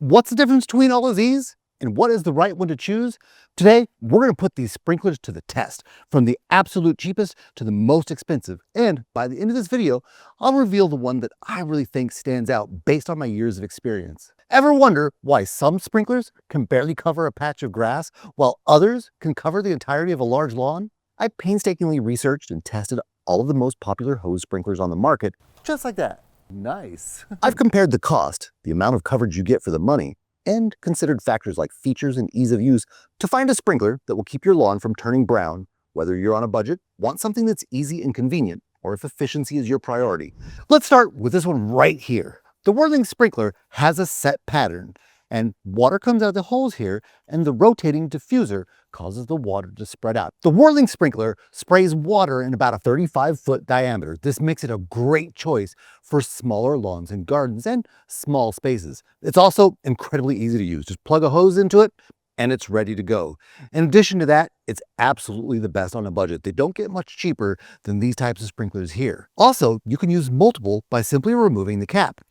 What's the difference between all of these? And what is the right one to choose? Today, we're going to put these sprinklers to the test, from the absolute cheapest to the most expensive. And by the end of this video, I'll reveal the one that I really think stands out based on my years of experience. Ever wonder why some sprinklers can barely cover a patch of grass while others can cover the entirety of a large lawn? I painstakingly researched and tested all of the most popular hose sprinklers on the market, just like that. Nice. I've compared the cost, the amount of coverage you get for the money, and considered factors like features and ease of use to find a sprinkler that will keep your lawn from turning brown, whether you're on a budget, want something that's easy and convenient, or if efficiency is your priority. Let's start with this one right here. The Whirling Sprinkler has a set pattern, and water comes out of the holes here, and the rotating diffuser causes the water to spread out. The Whirling Sprinkler sprays water in about a 35-foot diameter. This makes it a great choice for smaller lawns and gardens and small spaces. It's also incredibly easy to use. Just plug a hose into it and it's ready to go. In addition to that, it's absolutely the best on a budget. They don't get much cheaper than these types of sprinklers here. Also, you can use multiple by simply removing the cap.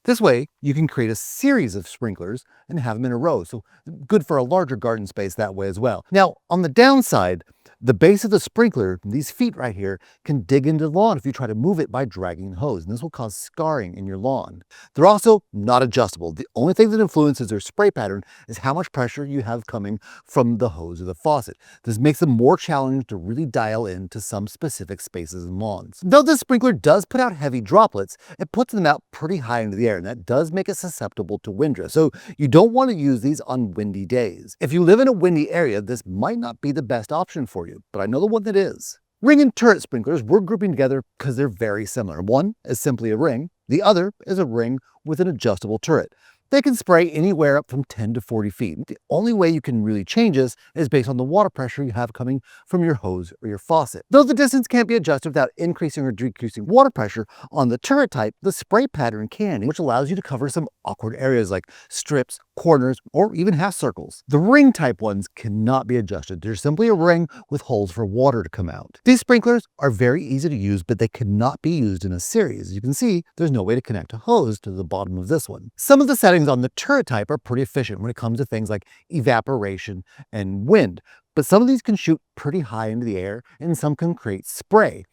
This way, you can create a series of sprinklers and have them in a row. So good for a larger garden space that way as well. Now, on the downside, the base of the sprinkler, these feet right here, can dig into the lawn if you try to move it by dragging the hose, and this will cause scarring in your lawn. They're also not adjustable. The only thing that influences their spray pattern is how much pressure you have coming from the hose or the faucet. This makes them more challenging to really dial in to some specific spaces and lawns. Though this sprinkler does put out heavy droplets, it puts them out pretty high into the air, and that does make it susceptible to wind drift. So you don't want to use these on windy days. If you live in a windy area, this might not be the best option for you, but I know the one that is. Ring and turret sprinklers we're grouping together because they're very similar. One is simply a ring, the other is a ring with an adjustable turret. They can spray anywhere up from 10 to 40 feet. The only way you can really change this is based on the water pressure you have coming from your hose or your faucet. Though the distance can't be adjusted without increasing or decreasing water pressure on the turret type, the spray pattern can, which allows you to cover some awkward areas like strips, corners, or even half circles. The ring type ones cannot be adjusted. They're simply a ring with holes for water to come out. These sprinklers are very easy to use, but they cannot be used in a series. As you can see, there's no way to connect a hose to the bottom of this one. Some of the settings on the turret type are pretty efficient when it comes to things like evaporation and wind, but some of these can shoot pretty high into the air and some can create spray.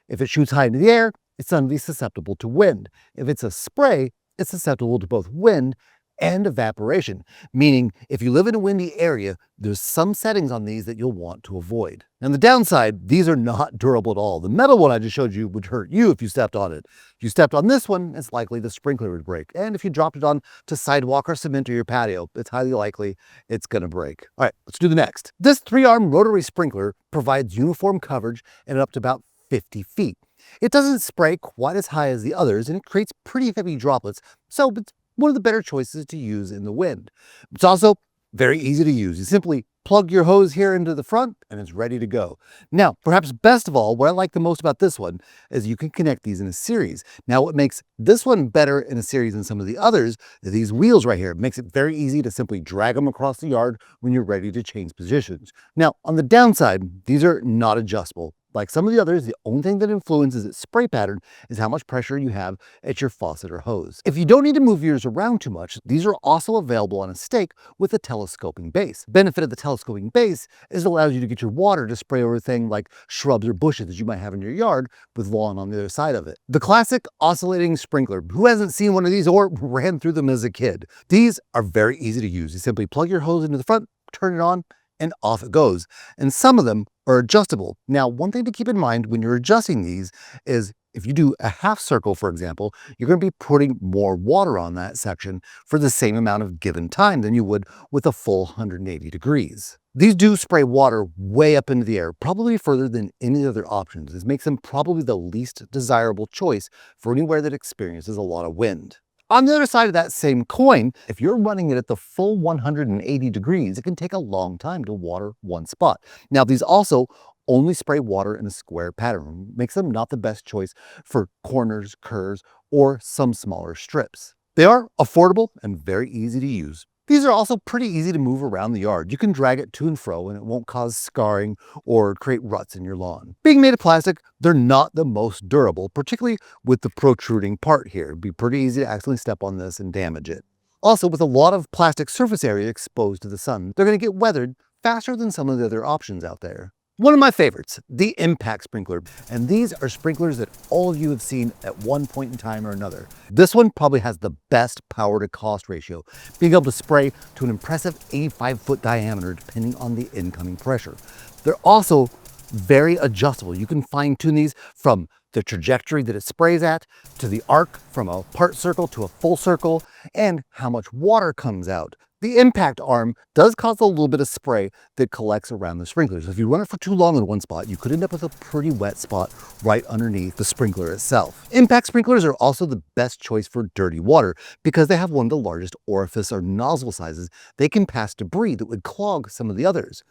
If it shoots high into the air, it's going to be susceptible to wind. If it's a spray, it's susceptible to both wind and evaporation, meaning if you live in a windy area, there's some settings on these that you'll want to avoid. And the downside, these are not durable at all. The metal one I just showed you would hurt you if you stepped on it. If you stepped on this one, it's likely the sprinkler would break. And if you dropped it on to sidewalk or cement or your patio, it's highly likely it's gonna break. All right, let's do the next. This 3-arm rotary sprinkler provides uniform coverage at up to about 50 feet. It doesn't spray quite as high as the others, and it creates pretty heavy droplets, so it's one of the better choices to use in the wind. It's also very easy to use. You simply plug your hose here into the front and it's ready to go. Now, perhaps best of all, what I like the most about this one is you can connect these in a series. Now, what makes this one better in a series than some of the others is these wheels right here. It makes it very easy to simply drag them across the yard when you're ready to change positions. Now, on the downside, these are not adjustable. Like some of the others, the only thing that influences its spray pattern is how much pressure you have at your faucet or hose. If you don't need to move yours around too much, these are also available on a stake with a telescoping base. The benefit of the telescoping base is it allows you to get your water to spray over things like shrubs or bushes that you might have in your yard with lawn on the other side of it. The classic oscillating sprinkler. Who hasn't seen one of these or ran through them as a kid? These are very easy to use. You simply plug your hose into the front, turn it on, and off it goes. And some of them are adjustable. Now, one thing to keep in mind when you're adjusting these is if you do a half circle, for example, you're going to be putting more water on that section for the same amount of given time than you would with a full 180 degrees. These do spray water way up into the air, probably further than any other options. This makes them probably the least desirable choice for anywhere that experiences a lot of wind. On the other side of that same coin, if you're running it at the full 180 degrees, it can take a long time to water one spot. Now, these also only spray water in a square pattern, makes them not the best choice for corners, curves, or some smaller strips. They are affordable and very easy to use. These are also pretty easy to move around the yard. You can drag it to and fro and it won't cause scarring or create ruts in your lawn. Being made of plastic, they're not the most durable, particularly with the protruding part here. It'd be pretty easy to accidentally step on this and damage it. Also, with a lot of plastic surface area exposed to the sun, they're going to get weathered faster than some of the other options out there. One of my favorites, the impact sprinkler. And these are sprinklers that all of you have seen at one point in time or another. This one probably has the best power to cost ratio, being able to spray to an impressive 85-foot diameter depending on the incoming pressure. They're also very adjustable. You can fine tune these from the trajectory that it sprays at, to the arc from a part circle to a full circle, and how much water comes out. The impact arm does cause a little bit of spray that collects around the sprinklers. If you run it for too long in one spot, you could end up with a pretty wet spot right underneath the sprinkler itself. Impact sprinklers are also the best choice for dirty water because they have one of the largest orifice or nozzle sizes. They can pass debris that would clog some of the others.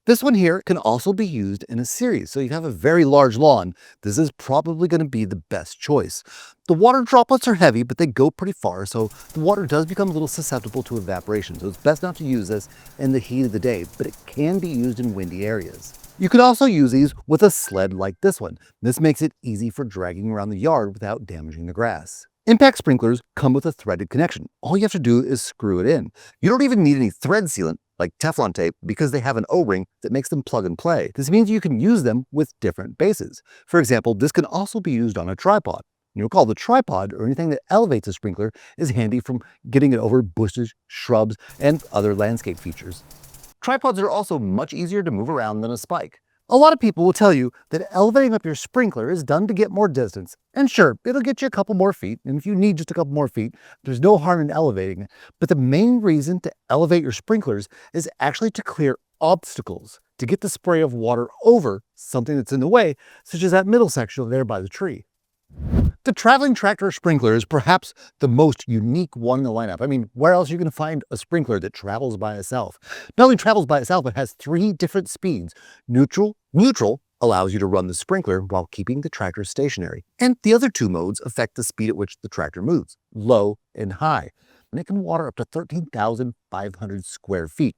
This one here can also be used in a series. So you have a very large lawn. This is probably going to be the best choice. The water droplets are heavy, but they go pretty far. So the water does become a little susceptible to evaporation. So it's best not to use this in the heat of the day, but it can be used in windy areas. You could also use these with a sled like this one. This makes it easy for dragging around the yard without damaging the grass. Impact sprinklers come with a threaded connection. All you have to do is screw it in. You don't even need any thread sealant like Teflon tape because they have an O-ring that makes them plug and play. This means you can use them with different bases. For example, this can also be used on a tripod. You'll recall the tripod or anything that elevates a sprinkler is handy from getting it over bushes, shrubs, and other landscape features. Tripods are also much easier to move around than a spike. A lot of people will tell you that elevating up your sprinkler is done to get more distance. And sure, it'll get you a couple more feet. And if you need just a couple more feet, there's no harm in elevating it. But the main reason to elevate your sprinklers is actually to clear obstacles, to get the spray of water over something that's in the way, such as that middle section there by the tree. The traveling tractor sprinkler is perhaps the most unique one in the lineup. I mean, where else are you going to find a sprinkler that travels by itself? Not only travels by itself, it has 3 different speeds. Neutral allows you to run the sprinkler while keeping the tractor stationary. And the other 2 modes affect the speed at which the tractor moves, low and high. And it can water up to 13,500 square feet.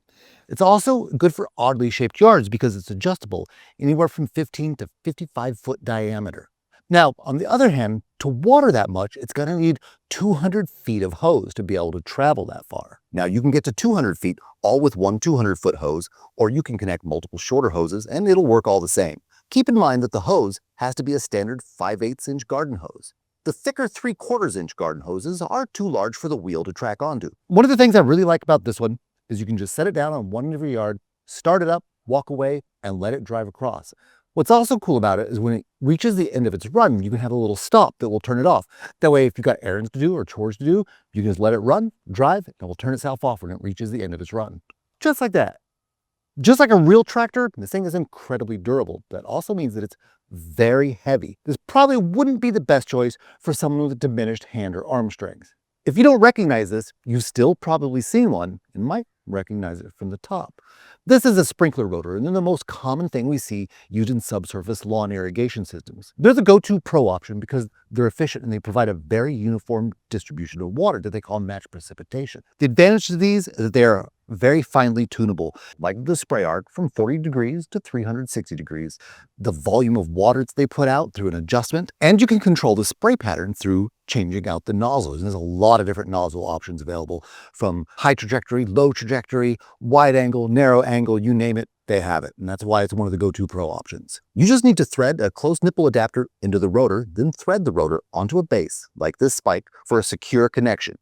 It's also good for oddly shaped yards because it's adjustable, anywhere from 15 to 55-foot diameter. Now, on the other hand, to water that much, it's going to need 200 feet of hose to be able to travel that far. Now, you can get to 200 feet all with one 200-foot hose, or you can connect multiple shorter hoses and it'll work all the same. Keep in mind that the hose has to be a standard 5/8 inch garden hose. The thicker 3/4 inch garden hoses are too large for the wheel to track onto. One of the things I really like about this one is you can just set it down on one end of your yard, start it up, walk away, and let it drive across. What's also cool about it is when it reaches the end of its run, you can have a little stop that will turn it off. That way, if you've got errands to do or chores to do, you can just let it run, drive, and it will turn itself off when it reaches the end of its run. Just like that. Just like a real tractor, this thing is incredibly durable. That also means that it's very heavy. This probably wouldn't be the best choice for someone with diminished hand or arm strength. If you don't recognize this, you've still probably seen one and might recognize it from the top. This is a sprinkler rotor, and they're the most common thing we see used in subsurface lawn irrigation systems. They're the go-to pro option because they're efficient and they provide a very uniform distribution of water that they call match precipitation. The advantage to these is that they are very finely tunable, like the spray arc from 40 degrees to 360 degrees, the volume of water that they put out through an adjustment, and you can control the spray pattern through changing out the nozzles. And there's a lot of different nozzle options available, from high trajectory, low trajectory, wide angle, narrow angle, you name it, they have it. And that's why it's one of the go-to pro options. You just need to thread a close nipple adapter into the rotor, then thread the rotor onto a base, like this spike, for a secure connection.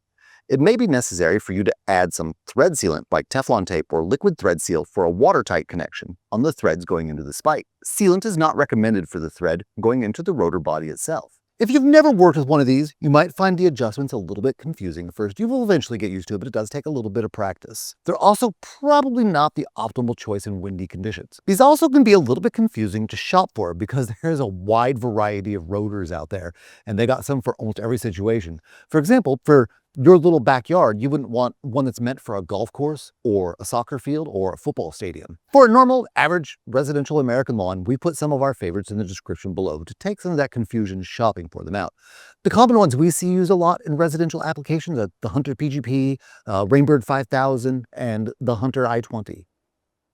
It may be necessary for you to add some thread sealant like Teflon tape or liquid thread seal for a watertight connection on the threads going into the spike. Sealant is not recommended for the thread going into the rotor body itself. If you've never worked with one of these, you might find the adjustments a little bit confusing at first. You will eventually get used to it, but it does take a little bit of practice. They're also probably not the optimal choice in windy conditions. These also can be a little bit confusing to shop for because there's a wide variety of rotors out there, and they got some for almost every situation. For example, for your little backyard, you wouldn't want one that's meant for a golf course or a soccer field or a football stadium. For a normal, average residential American lawn, we put some of our favorites in the description below to take some of that confusion shopping for them out. The common ones we see used a lot in residential applications are the Hunter PGP, Rainbird 5000, and the Hunter i20.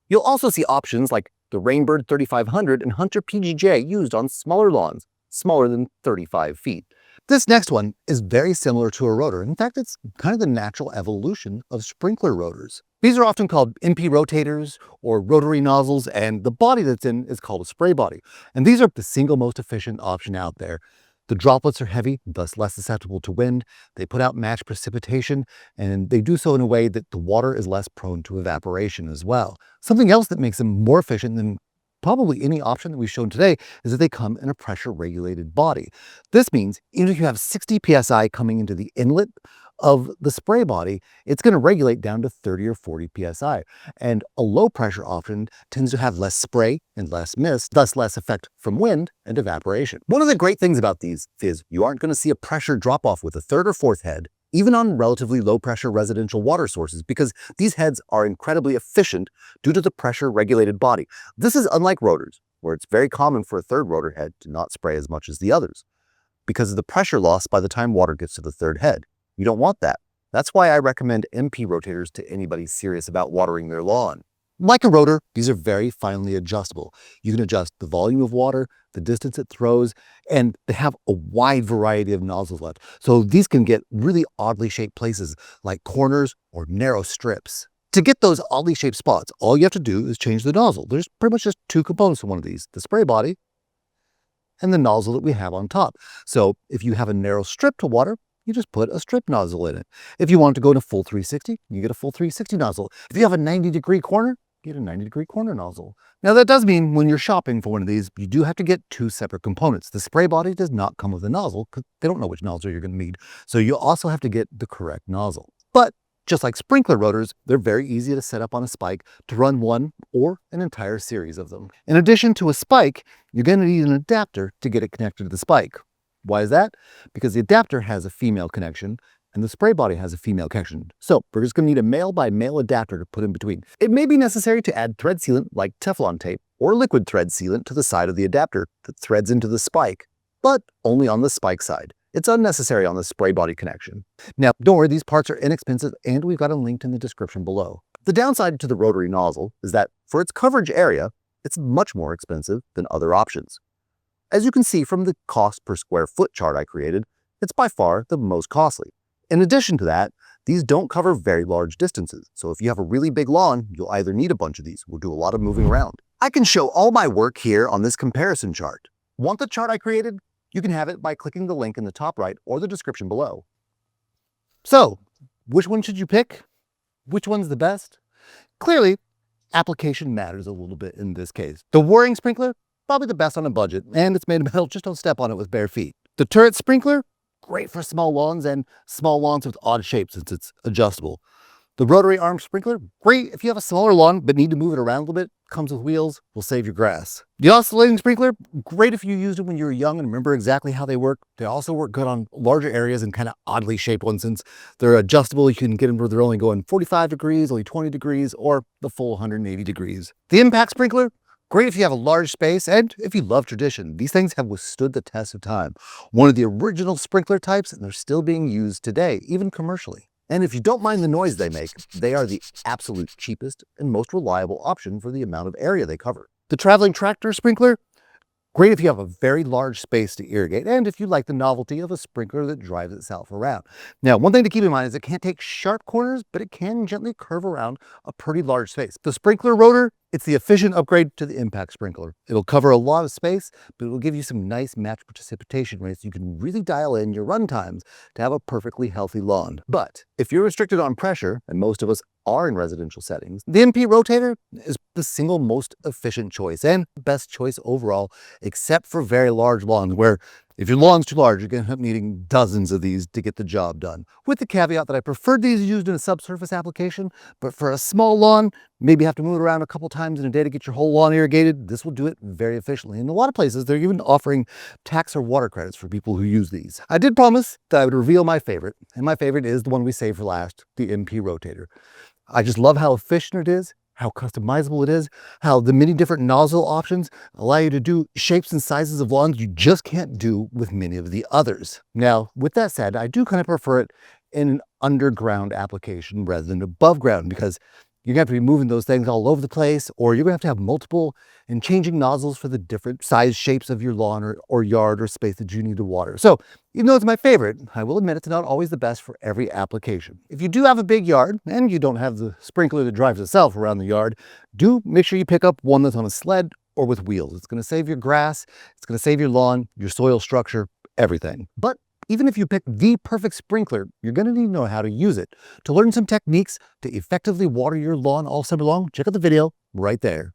You'll also see options like the Rainbird 3500 and Hunter PGJ used on smaller lawns, smaller than 35 feet. This next one is very similar to a rotor. In fact, it's kind of the natural evolution of sprinkler rotors. These are often called MP rotators or rotary nozzles, and the body that's in is called a spray body. And these are the single most efficient option out there. The droplets are heavy, thus less susceptible to wind. They put out matched precipitation, and they do so in a way that the water is less prone to evaporation as well. Something else that makes them more efficient than probably any option that we've shown today is that they come in a pressure-regulated body. This means even if you have 60 psi coming into the inlet of the spray body, it's going to regulate down to 30 or 40 psi. And a low-pressure option tends to have less spray and less mist, thus less effect from wind and evaporation. One of the great things about these is you aren't going to see a pressure drop-off with a third or fourth head, even on relatively low-pressure residential water sources, because these heads are incredibly efficient due to the pressure-regulated body. This is unlike rotors, where it's very common for a third rotor head to not spray as much as the others, because of the pressure loss by the time water gets to the third head. You don't want that. That's why I recommend MP rotators to anybody serious about watering their lawn. Like a rotor, these are very finely adjustable. You can adjust the volume of water, the distance it throws, and they have a wide variety of nozzles left. So these can get really oddly shaped places like corners or narrow strips. To get those oddly shaped spots, all you have to do is change the nozzle. There's pretty much just two components to one of these, the spray body and the nozzle that we have on top. So if you have a narrow strip to water, you just put a strip nozzle in it. If you want to go to full 360, you get a full 360 nozzle. If you have a 90-degree corner, you get a 90-degree corner nozzle. Now that does mean when you're shopping for one of these, you do have to get two separate components. The spray body does not come with a nozzle because they don't know which nozzle you're going to need. So you also have to get the correct nozzle. But just like sprinkler rotors, they're very easy to set up on a spike to run one or an entire series of them. In addition to a spike, you're going to need an adapter to get it connected to the spike. Why is that? Because the adapter has a female connection and the spray body has a female connection. So we're just going to need a male by male adapter to put in between. It may be necessary to add thread sealant like Teflon tape or liquid thread sealant to the side of the adapter that threads into the spike, but only on the spike side. It's unnecessary on the spray body connection. Now, don't worry, these parts are inexpensive and we've got them linked in the description below. The downside to the rotary nozzle is that for its coverage area, it's much more expensive than other options. As you can see from the cost per square foot chart I created, it's by far the most costly. In addition to that, these don't cover very large distances. So if you have a really big lawn, you'll either need a bunch of these. We'll do a lot of moving around. I can show all my work here on this comparison chart. Want the chart I created? You can have it by clicking the link in the top right or the description below. So, which one should you pick? Which one's the best? Clearly, application matters a little bit in this case. The Whirling Sprinkler, probably the best on a budget, and it's made of metal, just don't step on it with bare feet. The Turret Sprinkler, great for small lawns and small lawns with odd shapes since it's adjustable. The Rotary Arm Sprinkler, great if you have a smaller lawn but need to move it around a little bit, comes with wheels, will save your grass. The Oscillating Sprinkler, great if you used them when you were young and remember exactly how they work. They also work good on larger areas and kind of oddly shaped ones since they're adjustable. You can get them where they're only going 45 degrees, only 20 degrees, or the full 180 degrees. The Impact Sprinkler, great if you have a large space and if you love tradition. These things have withstood the test of time. One of the original sprinkler types, and they're still being used today, even commercially. And if you don't mind the noise they make, they are the absolute cheapest and most reliable option for the amount of area they cover. The Traveling Tractor Sprinkler, great if you have a very large space to irrigate and if you like the novelty of a sprinkler that drives itself around. Now, one thing to keep in mind is it can't take sharp corners, but it can gently curve around a pretty large space. The Sprinkler Rotor, it's the efficient upgrade to the Impact Sprinkler. It'll cover a lot of space, but it will give you some nice matched precipitation rates. You can really dial in your run times to have a perfectly healthy lawn. But if you're restricted on pressure, and most of us are in residential settings, the MP Rotator is the single most efficient choice and best choice overall, except for very large lawns where if your lawn's too large, you're going to end up needing dozens of these to get the job done. With the caveat that I prefer these used in a subsurface application, but for a small lawn, maybe you have to move it around a couple times in a day to get your whole lawn irrigated. This will do it very efficiently. In a lot of places, they're even offering tax or water credits for people who use these. I did promise that I would reveal my favorite, and my favorite is the one we saved for last, the MP Rotator. I just love how efficient it is, how customizable it is, how the many different nozzle options allow you to do shapes and sizes of lawns you just can't do with many of the others. Now, with that said, I do kind of prefer it in an underground application rather than above ground because You're gonna have to be moving those things all over the place, or you're gonna have multiple and changing nozzles for the different size shapes of your lawn or yard or space that you need to water. So even though it's my favorite, I will admit it's not always the best for every application. If you do have a big yard and you don't have the sprinkler that drives itself around the yard, do make sure you pick up one that's on a sled or with wheels. It's gonna save your grass, it's gonna save your lawn, your soil structure, everything. But even if you pick the perfect sprinkler, you're going to need to know how to use it. To learn some techniques to effectively water your lawn all summer long, check out the video right there.